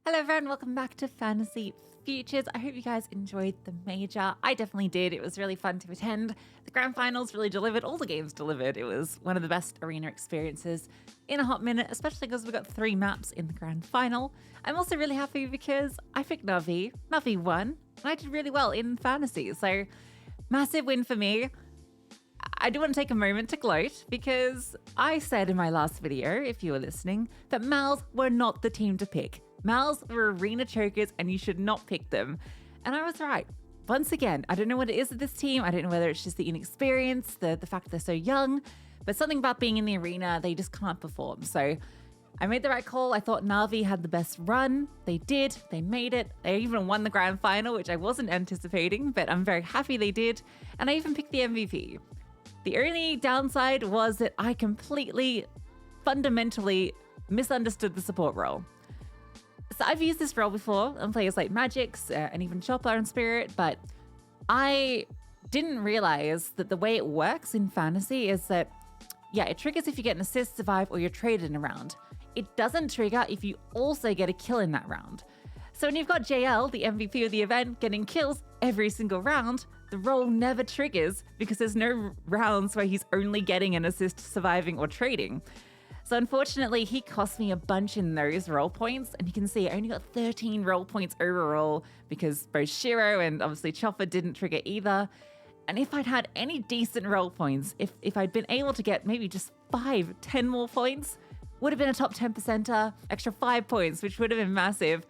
Hello everyone, welcome back to Fantasy Futures. I hope you guys enjoyed the major. I definitely did. It was really fun to attend. The grand finals really delivered. All the games delivered. It was one of the best arena experiences in a hot minute, especially because we got 3 maps in the grand final. I'm also really happy because I picked Navi. Navi won, and I did really well in fantasy. So massive win for me. I do want to take a moment to gloat because I said in my last video, if you were listening, that Mals were not the team to pick. Mals were arena chokers and you should not pick them. And I was right. Once again, I don't know what it is with this team. I don't know whether it's just the inexperience, the fact they're so young, but something about being in the arena, they just can't perform. So I made the right call. I thought Navi had the best run. They did. They made it. They even won the grand final, which I wasn't anticipating, but I'm very happy they did. And I even picked the MVP. The only downside was that I completely, fundamentally misunderstood the support role. So I've used this role before on players like Magix and even Chopper and Spirit, but I didn't realize that the way it works in fantasy is that, yeah, it triggers if you get an assist, survive, or you're traded in a round. It doesn't trigger if you also get a kill in that round. So when you've got JL, the MVP of the event, getting kills every single round, the role never triggers because there's no rounds where he's only getting an assist, surviving, or trading. So unfortunately, he cost me a bunch in those role points, and you can see I only got 13 role points overall because both Shiro and obviously Chopper didn't trigger either. And if I'd had any decent role points, if I'd been able to get maybe just 5, 10 more points, would have been a top 10%er, extra 5 points, which would have been massive.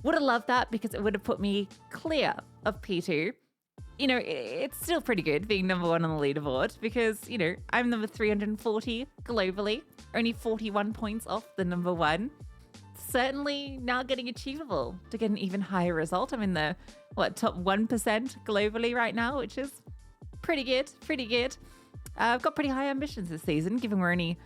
Would have loved that because it would have put me clear of P2. You know, it's still pretty good being number 1 on the leaderboard because, you know, I'm number 340 globally, only 41 points off the number 1. Certainly now getting achievable to get an even higher result. I'm in the, top 1% globally right now, which is pretty good. I've got pretty high ambitions this season, given we're only,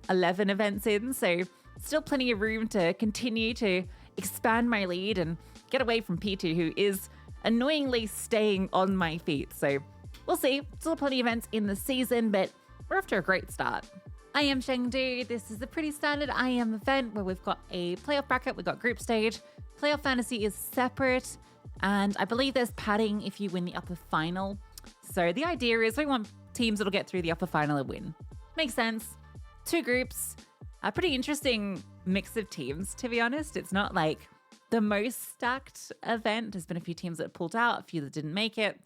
11 events in. So still plenty of room to continue to expand my lead and get away from P2, who is annoyingly staying on my feet. So we'll see. Still plenty of events in the season, but we're off to a great start. IEM Chengdu, this is a pretty standard IEM event where we've got a playoff bracket, we've got group stage. Playoff fantasy is separate, and I believe there's padding if you win the upper final. So the idea is we want teams that'll get through the upper final and win. Makes sense. 2 groups, a pretty interesting mix of teams, to be honest. It's not like the most stacked event. There's been a few teams that have pulled out, a few that didn't make it.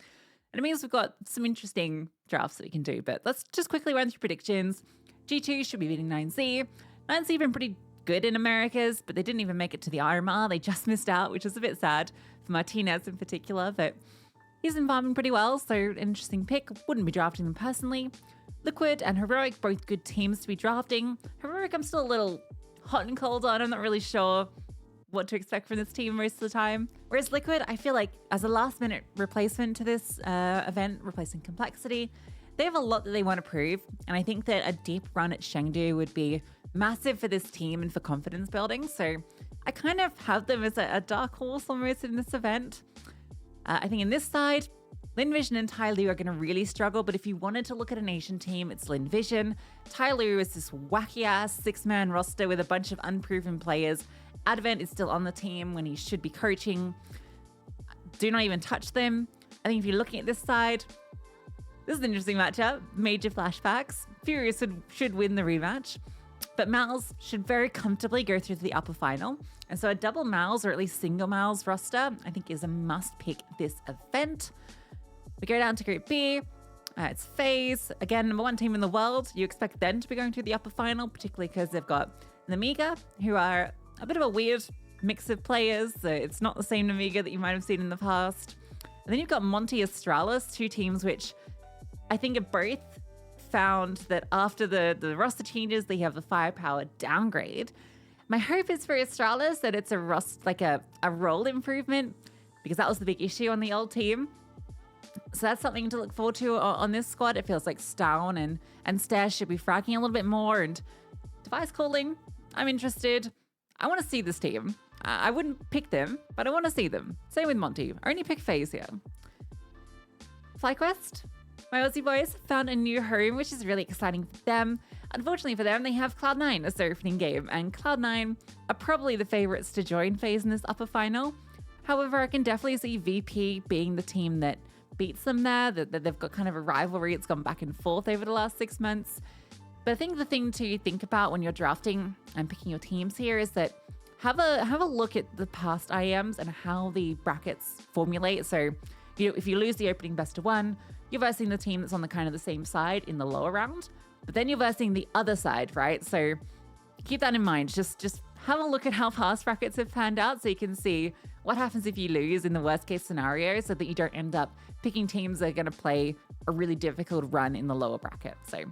And it means we've got some interesting drafts that we can do. But let's just quickly run through predictions. G2 should be beating 9Z. 9Z been pretty good in Americas, but they didn't even make it to the RMR. They just missed out, which is a bit sad for Martinez in particular. But he's been farming pretty well, so an interesting pick. Wouldn't be drafting them personally. Liquid and Heroic, both good teams to be drafting. Heroic, I'm still a little hot and cold on. I'm not really sure what to expect from this team most of the time. Whereas Liquid, I feel like as a last-minute replacement to this event, replacing Complexity, they have a lot that they want to prove. And I think that a deep run at Chengdu would be massive for this team and for confidence building. So I kind of have them as a dark horse almost in this event. I think in this side, Lin Vision and Tai Lu are going to really struggle, but if you wanted to look at an Asian team, it's Lin Vision. Tai Lu is this wacky-ass 6-man roster with a bunch of unproven players. Advent is still on the team when he should be coaching. Do not even touch them. I think if you're looking at this side, this is an interesting matchup. Major flashbacks. Furious should win the rematch. But Mals should very comfortably go through to the upper final. And so a double Mals, or at least single Mals roster, I think is a must pick this event. We go down to Group B. It's FaZe. Again, number 1 team in the world. You expect them to be going through the upper final, particularly because they've got Namiga, who are a bit of a weird mix of players. So it's not the same Namiga that you might have seen in the past. And then you've got Monty Astralis, 2 teams which I think are both found that after the roster changes, they have the firepower downgrade. My hope is for Astralis that it's a role improvement, because that was the big issue on the old team. So that's something to look forward to on this squad. It feels like Stown and Stash should be fragging a little bit more. And device calling, I'm interested. I want to see this team. I wouldn't pick them, but I want to see them. Same with Monty. I only pick FaZe here. FlyQuest, My Aussie boys found a new home, which is really exciting for them. Unfortunately for them, they have Cloud9 as their opening game, and Cloud9 are probably the favourites to join FaZe in this upper final. However, I can definitely see VP being the team that beats them there, that they've got kind of a rivalry. It's gone back and forth over the last 6 months. But I think the thing to think about when you're drafting and picking your teams here is that have a look at the past IEMs and how the brackets formulate. So, if you lose the opening best of one, you're versing the team that's on the kind of the same side in the lower round, but then you're versing the other side, right? So keep that in mind. Just have a look at how past brackets have panned out so you can see what happens if you lose in the worst case scenario so that you don't end up picking teams that are going to play a really difficult run in the lower bracket. So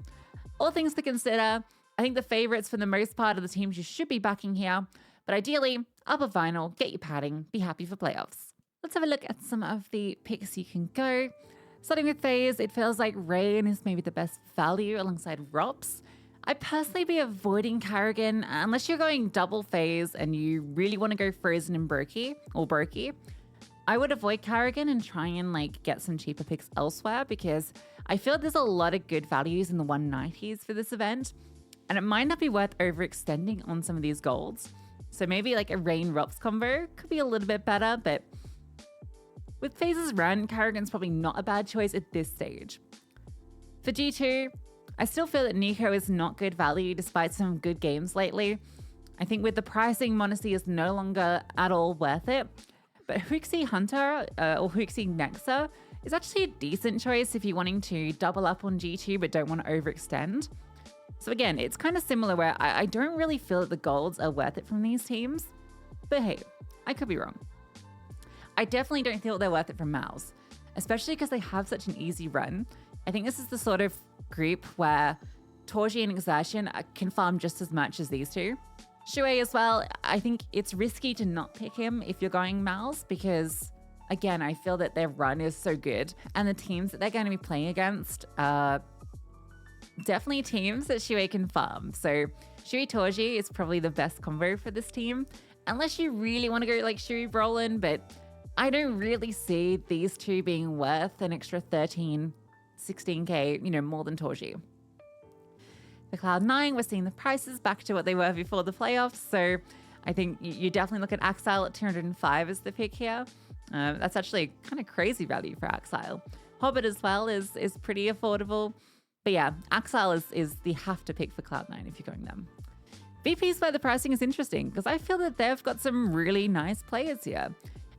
all things to consider. I think the favorites for the most part of the teams you should be backing here, but ideally, upper final, get your padding, be happy for playoffs. Let's have a look at some of the picks you can go. Starting with FaZe, it feels like Rain is maybe the best value alongside Rops. I'd personally be avoiding Karrigan unless you're going double FaZe and you really want to go Frozen and Brokey. I would avoid Karrigan and try and get some cheaper picks elsewhere because I feel there's a lot of good values in the 190s for this event, and it might not be worth overextending on some of these golds. So maybe a Rain Rops combo could be a little bit better, but with FaZe's run, Karrigan's probably not a bad choice at this stage. For G2, I still feel that Nico is not good value despite some good games lately. I think with the pricing, Monacy is no longer at all worth it. But Hooksy Hunter or Hooksy Nexa is actually a decent choice if you're wanting to double up on G2 but don't want to overextend. So again, it's kind of similar where I don't really feel that the golds are worth it from these teams. But hey, I could be wrong. I definitely don't feel they're worth it from Mouse, especially because they have such an easy run. I think this is the sort of group where Torji and Exertion can farm just as much as these two. Shui as well, I think it's risky to not pick him if you're going Mouse because, again, I feel that their run is so good and the teams that they're going to be playing against are definitely teams that Shui can farm. So Shui Torji is probably the best combo for this team, unless you really want to go Shui Brolin, but I don't really see these two being worth an extra 13, 16k, more than Torji. For Cloud9, we're seeing the prices back to what they were before the playoffs. So I think you definitely look at Axile at 205 as the pick here. That's actually kind of crazy value for Axile. Hobbit as well is pretty affordable. But yeah, Axile is the have to pick for Cloud9 if you're going them. VP's where the pricing is interesting because I feel that they've got some really nice players here.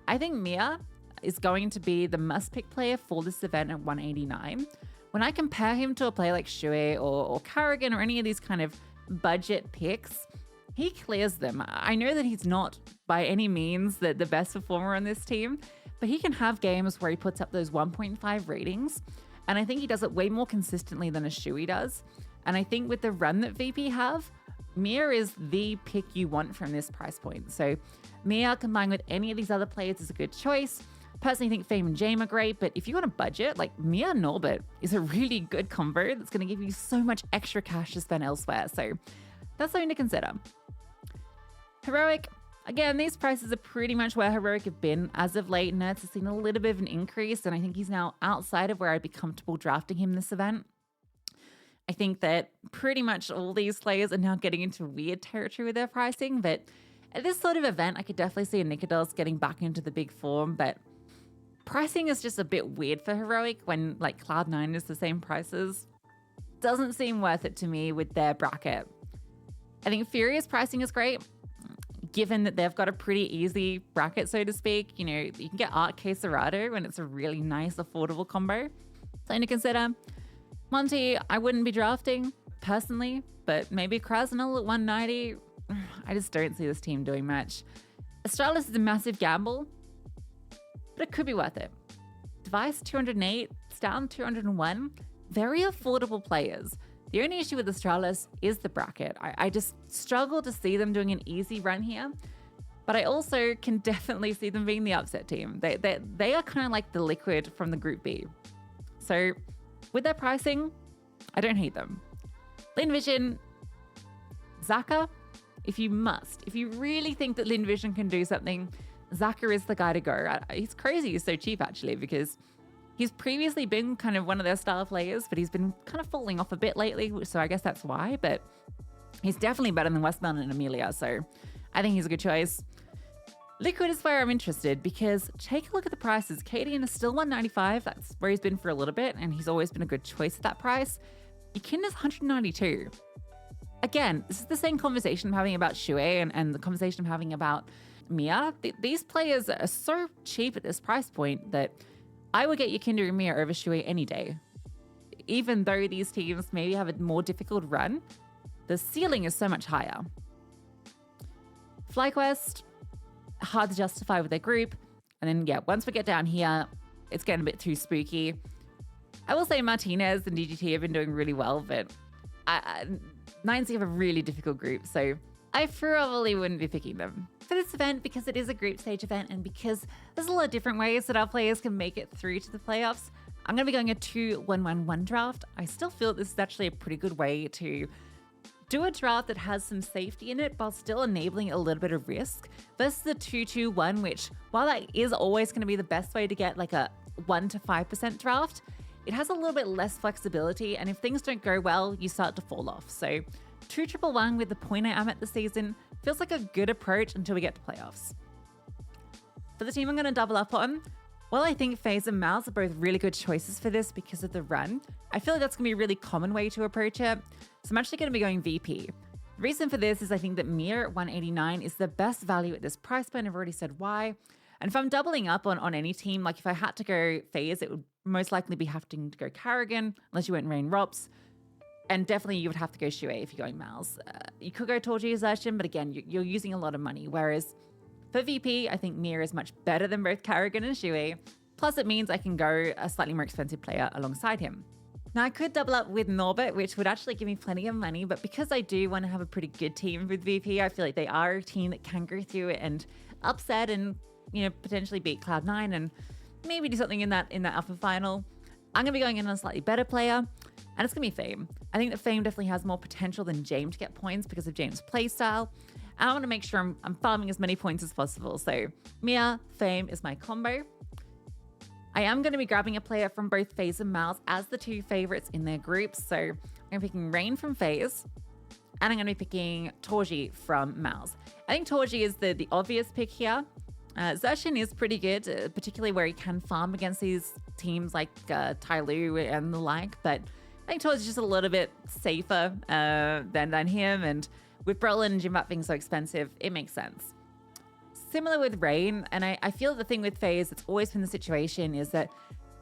I think Mia is going to be the must-pick player for this event at 189. When I compare him to a player like Shui or Karrigan or any of these kind of budget picks, he clears them. I know that he's not by any means the best performer on this team, but he can have games where he puts up those 1.5 ratings, and I think he does it way more consistently than a Shui does. And I think with the run that VP have, Mia is the pick you want from this price point. So Mia combined with any of these other players is a good choice. Personally think Fame and Jame are great, but if you want a budget, Mia Norbert is a really good combo that's going to give you so much extra cash to spend elsewhere. So that's something to consider. Heroic, again, these prices are pretty much where Heroic have been as of late. Nerds has seen a little bit of an increase, and I think he's now outside of where I'd be comfortable drafting him this event. I think that pretty much all these players are now getting into weird territory with their pricing, but at this sort of event, I could definitely see a Nikodos getting back into the big form, but pricing is just a bit weird for Heroic when Cloud9 is the same prices. Doesn't seem worth it to me with their bracket. I think Furious pricing is great, given that they've got a pretty easy bracket, so to speak. You can get Art K Serato and it's a really nice, affordable combo. Something to consider. Monty, I wouldn't be drafting personally, but maybe Krasnell at 190. I just don't see this team doing much. Astralis is a massive gamble, but it could be worth it. Device 208, Stan 201, very affordable players. The only issue with Astralis is the bracket. I just struggle to see them doing an easy run here, but I also can definitely see them being the upset team. They are kind of like the Liquid from the Group B. So with their pricing, I don't hate them. Lin Vision, Zaka, if you really think that Lin Vision can do something, Zaka is the guy to go. He's crazy. He's so cheap actually because He's previously been kind of one of their star players, but he's been kind of falling off a bit lately, so I guess that's why. But he's definitely better than Westbound and Amelia, so I think he's a good choice. Liquid is where I'm interested because take a look at the prices. Cadian is still $195. That's where he's been for a little bit, and he's always been a good choice at that price. Ekinda's $192. Again, this is the same conversation I'm having about Shui and the conversation I'm having about Mia. These players are so cheap at this price point that I would get Ekinda and Mia over Shui any day. Even though these teams maybe have a more difficult run, the ceiling is so much higher. FlyQuest, hard to justify with their group. And then, yeah, once we get down here, it's getting a bit too spooky. I will say Martinez and DGT have been doing really well, but 9C have a really difficult group, so I probably wouldn't be picking them for this event because it is a group stage event and because there's a lot of different ways that our players can make it through to the playoffs. I'm going to be going a 2-1-1-1 draft. I still feel this is actually a pretty good way to do a draft that has some safety in it while still enabling a little bit of risk versus the 2-2-1, which while that is always going to be the best way to get like a 1 to 5% draft, it has a little bit less flexibility, and if things don't go well, you start to fall off. So 2-1-1 with the point I am at the season feels like a good approach until we get to playoffs. For the team I'm going to double up on, while I think FaZe and Mouse are both really good choices for this because of the run, I feel like that's going to be a really common way to approach it. So I'm actually going to be going VP. The reason for this is I think that Mia at 189 is the best value at this price point. I've already said why. And if I'm doubling up on any team, like if I had to go FaZe, it would most likely be having to go Karrigan, unless you went Rain Rops. And definitely you would have to go Shui if you're going Mouse. You could go Torji Exertion, but again, you're using a lot of money. Whereas for VP, I think Mia is much better than both Karrigan and Shui. Plus it means I can go a slightly more expensive player alongside him. Now I could double up with Norbert, which would actually give me plenty of money, but because I do want to have a pretty good team with VP, I feel like they are a team that can go through it and upset and, you know, potentially beat Cloud9 and maybe do something in that alpha final. I'm going to be going in on a slightly better player, and it's going to be Fame. I think that Fame definitely has more potential than James to get points because of James' playstyle. And I want to make sure I'm farming as many points as possible. So Mia, Fame is my combo. I am going to be grabbing a player from both FaZe and Mouse as the two favorites in their groups. So I'm going to be picking Rain from FaZe, and I'm going to be picking Torji from Mouse. I think Torji is the obvious pick here. Xerxin is pretty good, particularly where he can farm against these teams like Tyloo and the like, but I think Torji is just a little bit safer than him, and with Brolin and Jimbat being so expensive, it makes sense. Similar with Rain, and I feel the thing with FaZe, it's always been the situation, is that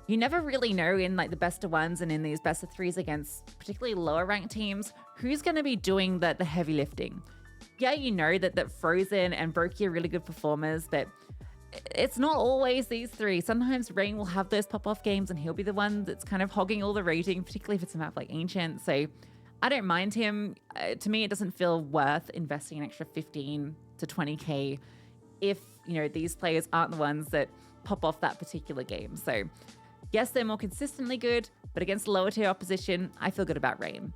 you never really know in like the best of ones and in these best of threes against particularly lower ranked teams, who's going to be doing the heavy lifting. Yeah, you know that Frozen and Brokey are really good performers, but it's not always these three. Sometimes Rain will have those pop-off games and he'll be the one that's kind of hogging all the rating, particularly if it's a map like Ancient. So I don't mind him. To me, it doesn't feel worth investing an extra 15 to 20k if, you know, these players aren't the ones that pop off that particular game. So yes, they're more consistently good, but against lower tier opposition, I feel good about Rain.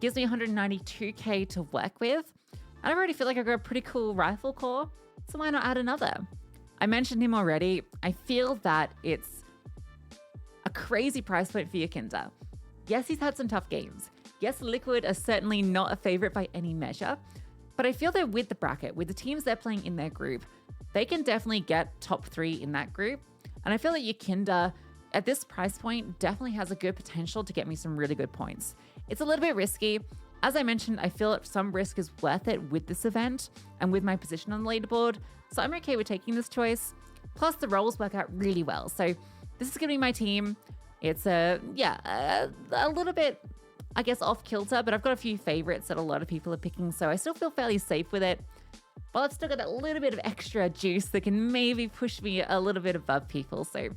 Gives me 192k to work with. And I already feel like I've got a pretty cool rifle core, so why not add another? I mentioned him already. I feel that it's a crazy price point for Ekinda. Yes, he's had some tough games. Yes, Liquid are certainly not a favorite by any measure, but I feel that with the bracket, with the teams they're playing in their group, they can definitely get top 3 in that group. And I feel that Ekinda, at this price point, definitely has a good potential to get me some really good points. It's a little bit risky. As I mentioned, I feel that some risk is worth it with this event and with my position on the leaderboard, so I'm okay with taking this choice. Plus, the roles work out really well. So this is going to be my team. It's a little bit, I guess, off kilter, but I've got a few favorites that a lot of people are picking, so I still feel fairly safe with it. Well, I've still got that little bit of extra juice that can maybe push me a little bit above people. So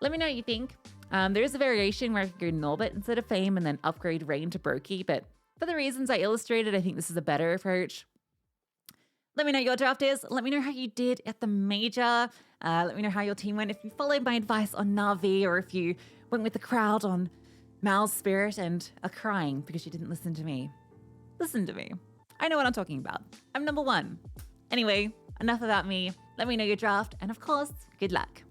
let me know what you think. There is a variation where I can go Norbert instead of Fame and then upgrade Rain to Brokey, but for the reasons I illustrated, I think this is a better approach. Let me know your draft is. Let me know how you did at the major. Let me know how your team went. If you followed my advice on Na'Vi, or if you went with the crowd on Mal's Spirit and are crying because you didn't listen to me. Listen to me. I know what I'm talking about. I'm number 1. Anyway, enough about me. Let me know your draft, and of course, good luck.